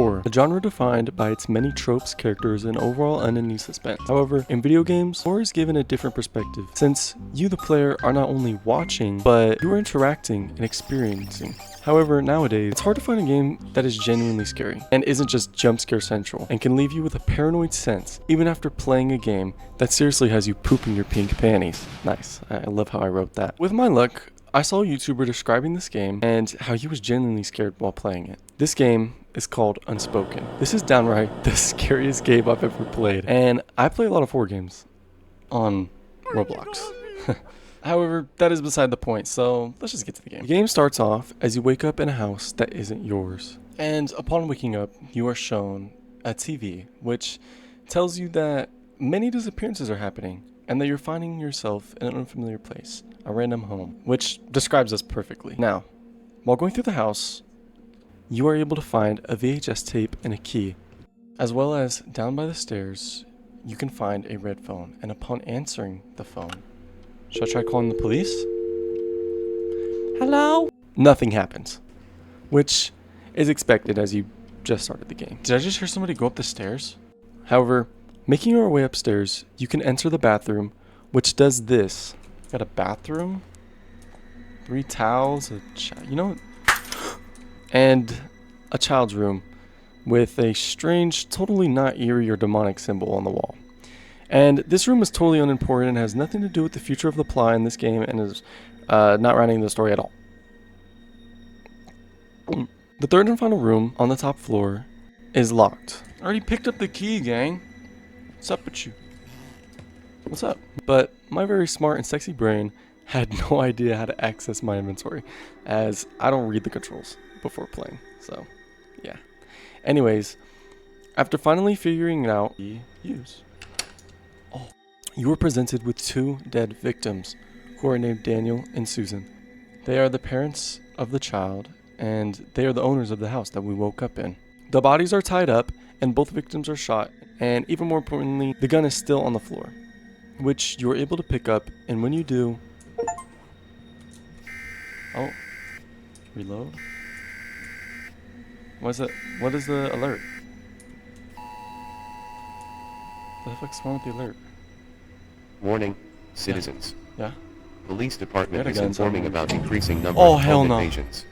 Horror, a genre defined by its many tropes, characters, and overall unending suspense. However, in video games, horror is given a different perspective, since you, the player, are not only watching, but you are interacting and experiencing. However, nowadays, it's hard to find a game that is genuinely scary, and isn't just jump scare central, and can leave you with a paranoid sense, even after playing a game that seriously has you pooping your pink panties. Nice, I love how I wrote that. With my luck, I saw a YouTuber describing this game and how he was genuinely scared while playing it. This game is called Unspoken. This is downright the scariest game I've ever played, and I play a lot of horror games on Roblox. However, that is beside the point, so let's just get to the game. The game starts off as you wake up in a house that isn't yours, and upon waking up, you are shown a TV, which tells you that many disappearances are happening, and that you're finding yourself in an unfamiliar place, a random home, which describes us perfectly. Now, while going through the house, you are able to find a VHS tape and a key, as well as down by the stairs, you can find a red phone, and upon answering the phone, should I try calling the police? Hello? Nothing happens, which is expected as you just started the game. Did I just hear somebody go up the stairs? However, making your way upstairs, you can enter the bathroom, which does this. Got a bathroom, 3 towels, and a child's room with a strange, totally not eerie or demonic symbol on the wall. And this room is totally unimportant and has nothing to do with the future of the plot in this game and is not running the story at all. The third and final room on the top floor is locked. I already picked up the key, gang. What's up with you? What's up? But my very smart and sexy brain had no idea how to access my inventory, as I don't read the controls before playing, so yeah. Anyways, after finally figuring it out, you were presented with 2 dead victims who are named Daniel and Susan. They are the parents of the child, and they are the owners of the house that we woke up in. The bodies are tied up, and both victims are shot, and even more importantly, the gun is still on the floor, which you are able to pick up, and when you do... Oh. Reload? What is it? What is the alert? What the fuck's wrong with the alert? Warning, citizens. Yeah? Police department is informing about increasing number of home invasions.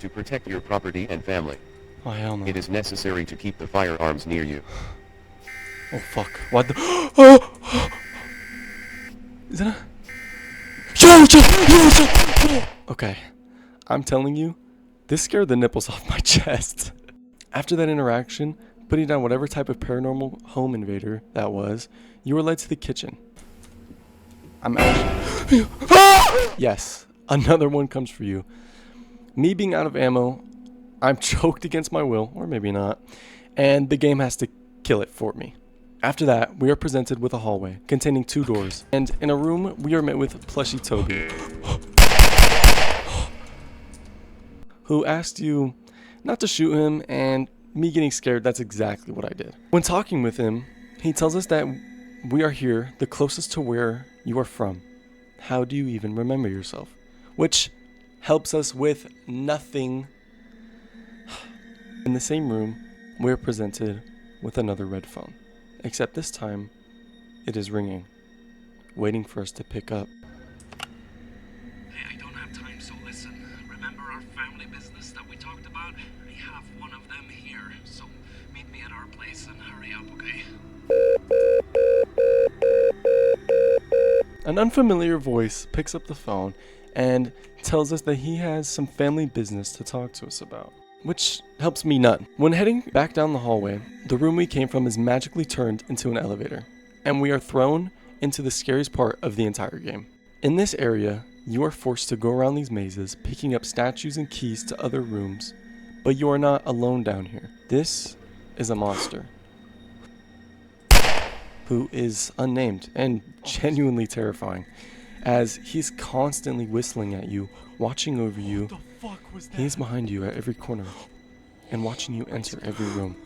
To protect your property and family, Oh hell no. it is necessary to keep the firearms near you. Oh fuck. What the... Oh! Is that a... Yo! Okay. I'm telling you, this scared the nipples off my chest. After that interaction, putting down whatever type of paranormal home invader that was, you were led to the kitchen. I'm actually... Yes, another one comes for you. Me being out of ammo, I'm choked against my will, or maybe not, and the game has to kill it for me. After that, we are presented with a hallway containing 2 doors, and in a room, we are met with Plushy Toby, who asked you not to shoot him, and me getting scared, that's exactly what I did. When talking with him, he tells us that we are here, the closest to where you are from. How do you even remember yourself? Which helps us with nothing. In the same room, we are presented with another red phone. Except this time, it is ringing, waiting for us to pick up. Hey, I don't have time, so listen. Remember our family business that we talked about? I have one of them here, so meet me at our place and hurry up, okay? An unfamiliar voice picks up the phone and tells us that he has some family business to talk to us about, which helps me nut. When heading back down the hallway, the room we came from is magically turned into an elevator, and we are thrown into the scariest part of the entire game. In this area, you are forced to go around these mazes, picking up statues and keys to other rooms, but you are not alone down here. This is a monster who is unnamed and genuinely terrifying, as he's constantly whistling at you, watching over you. He's behind you at every corner and watching you enter every room.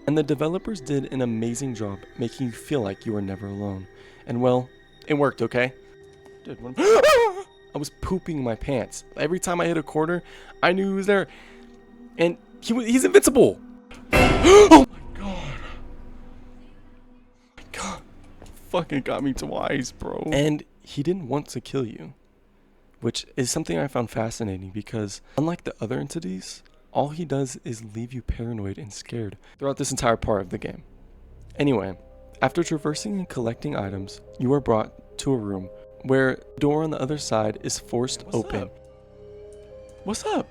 And the developers did an amazing job making you feel like you were never alone. And well, it worked, okay? Dude, I was pooping my pants. Every time I hit a corner, I knew he was there. And he's invincible. Oh my god. God. Fucking got me twice, bro. And he didn't want to kill you, which is something I found fascinating because unlike the other entities, all he does is leave you paranoid and scared throughout this entire part of the game. Anyway, after traversing and collecting items, you are brought to a room where the door on the other side is forced open. What's up?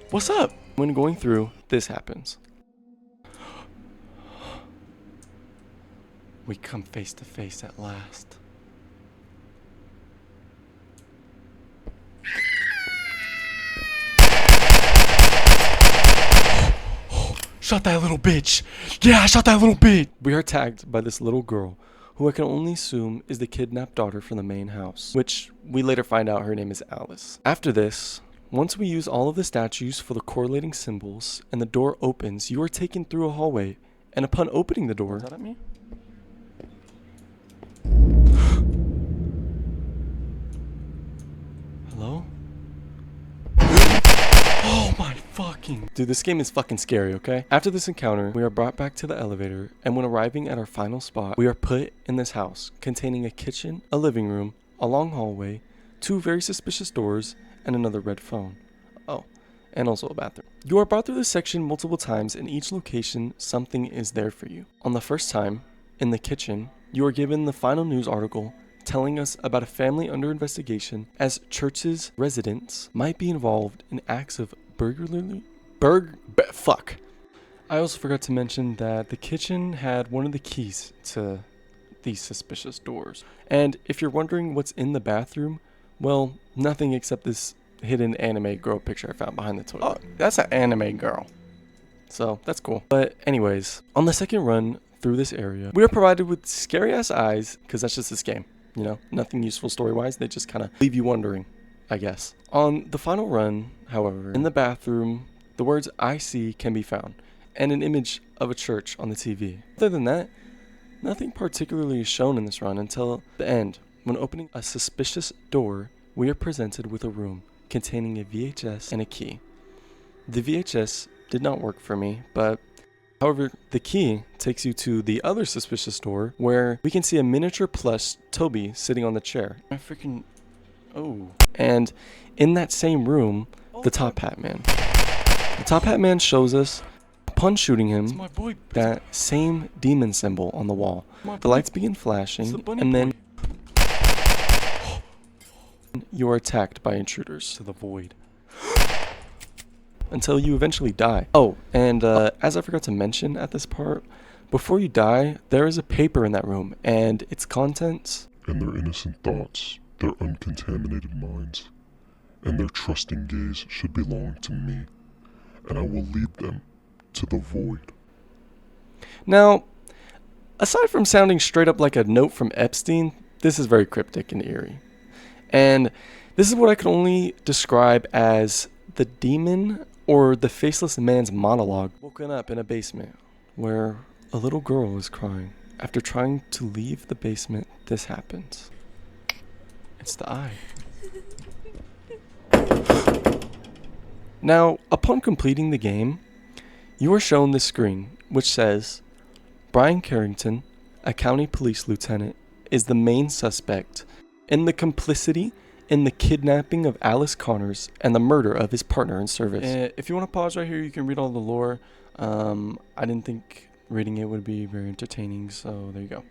What's up? When going through, this happens. We come face to face at last. Shot that little bitch. Yeah, I shot that little bitch. We are tagged by this little girl who I can only assume is the kidnapped daughter from the main house, which we later find out her name is Alice. After this, once we use all of the statues for the correlating symbols and the door opens, you are taken through a hallway, and upon opening the door... Is that at me? Hello? Oh my fucking... Dude, this game is fucking scary, okay? After this encounter, we are brought back to the elevator, and when arriving at our final spot, we are put in this house containing a kitchen, a living room, a long hallway, 2 very suspicious doors, and another red phone. Oh, and also a bathroom. You are brought through this section multiple times. In each location, something is there for you. On the first time, in the kitchen, you are given the final news article telling us about a family under investigation as Church's residents might be involved in acts of burglary. Fuck. I also forgot to mention that the kitchen had one of the keys to these suspicious doors. And if you're wondering what's in the bathroom, well, nothing except this hidden anime girl picture I found behind the toilet. Oh, that's an anime girl. So that's cool. But anyways, on the second run through this area, we are provided with scary ass eyes, because that's just this game. You know, nothing useful story-wise. They just kind of leave you wondering, I guess. On the final run, however, in the bathroom, the words "I see" can be found, and an image of a church on the TV. Other than that, nothing particularly is shown in this run until the end. When opening a suspicious door, we are presented with a room containing a VHS and a key. The VHS did not work for me, but however, the key takes you to the other suspicious door where we can see a miniature plush Toby sitting on the chair. I freaking... Oh. And in that same room, the Top Hat Man. The Top Hat Man shows us, upon shooting him, that same demon symbol on the wall. The lights begin flashing, and then you are attacked by intruders to the void. Until you eventually die. Oh, and as I forgot to mention at this part, before you die, there is a paper in that room, and its contents... And their innocent thoughts, their uncontaminated minds, and their trusting gaze should belong to me, and I will lead them to the void. Now, aside from sounding straight up like a note from Epstein, this is very cryptic and eerie. And this is what I can only describe as the demon or the faceless man's monologue. Woken up in a basement where a little girl is crying. After trying to leave the basement, this happens. It's the eye. Now, upon completing the game, you are shown this screen which says, Brian Carrington, a county police lieutenant, is the main suspect in the complicity in the kidnapping of Alice Connors and the murder of his partner in service. If you want to pause right here, you can read all the lore. I didn't think reading it would be very entertaining, so there you go.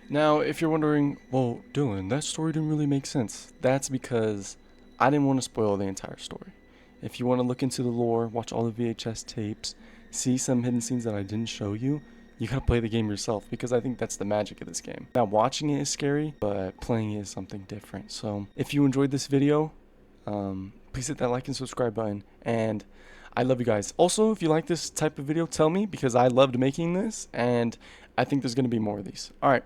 Now, if you're wondering, well, Dylan, that story didn't really make sense. That's because I didn't want to spoil the entire story. If you want to look into the lore, watch all the VHS tapes, see some hidden scenes that I didn't show you, you gotta play the game yourself, because I think that's the magic of this game. Now, watching it is scary, but playing it is something different. So if you enjoyed this video, please hit that like and subscribe button, and I love you guys. Also, if you like this type of video, tell me, because I loved making this, and I think there's gonna be more of these. All right.